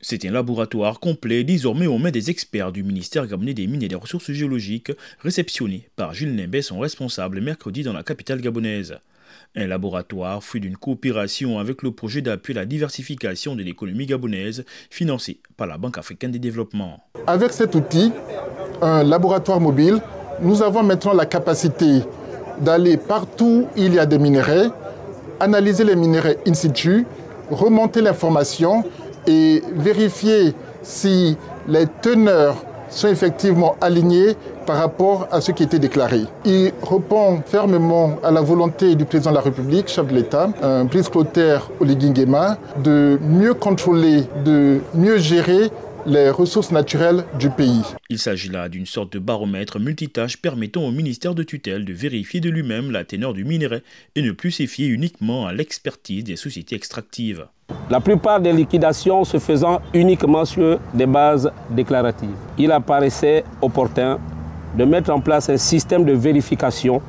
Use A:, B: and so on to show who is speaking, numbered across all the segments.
A: C'est un laboratoire complet, désormais aux mains des experts du ministère gabonais des Mines et des Ressources géologiques, réceptionné par Jules Nimbé, son responsable, mercredi dans la capitale gabonaise. Un laboratoire fruit d'une coopération avec le projet d'appui à la diversification de l'économie gabonaise, financé par la Banque africaine de développement.
B: Avec cet outil, un laboratoire mobile, nous avons maintenant la capacité d'aller partout où il y a des minerais, analyser les minerais in situ, remonter l'information et vérifier si les teneurs sont effectivement alignées par rapport à ce qui était déclaré. Il répond fermement à la volonté du président de la République, chef de l'État, Brice Clotaire Oligui Nguema, de mieux contrôler, de mieux gérer les ressources naturelles du pays.
A: Il s'agit là d'une sorte de baromètre multitâche permettant au ministère de tutelle de vérifier de lui-même la teneur du minerai et ne plus se fier uniquement à l'expertise des sociétés extractives.
C: La plupart des liquidations se faisant uniquement sur des bases déclaratives. Il apparaissait opportun de mettre en place un système de vérification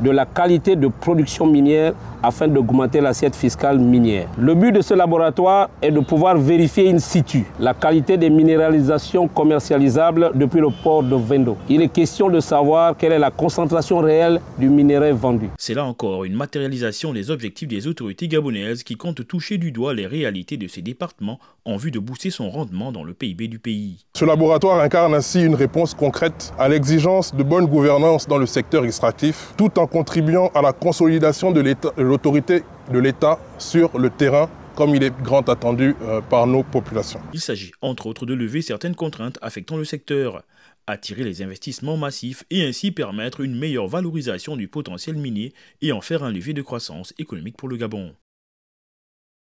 C: de la qualité de production minière afin d'augmenter l'assiette fiscale minière. Le but de ce laboratoire est de pouvoir vérifier in situ la qualité des minéralisations commercialisables depuis le port de Vendo. Il est question de savoir quelle est la concentration réelle du minerai vendu.
A: C'est là encore une matérialisation des objectifs des autorités gabonaises qui comptent toucher du doigt les réalités de ces départements en vue de booster son rendement dans le PIB du pays.
D: Ce laboratoire incarne ainsi une réponse concrète à l'exigence de bonne gouvernance dans le secteur extractif, tout en contribuant à la consolidation de l'autorité de l'État sur le terrain, comme il est grand attendu par nos populations.
A: Il s'agit entre autres de lever certaines contraintes affectant le secteur, attirer les investissements massifs et ainsi permettre une meilleure valorisation du potentiel minier et en faire un levier de croissance économique pour le Gabon.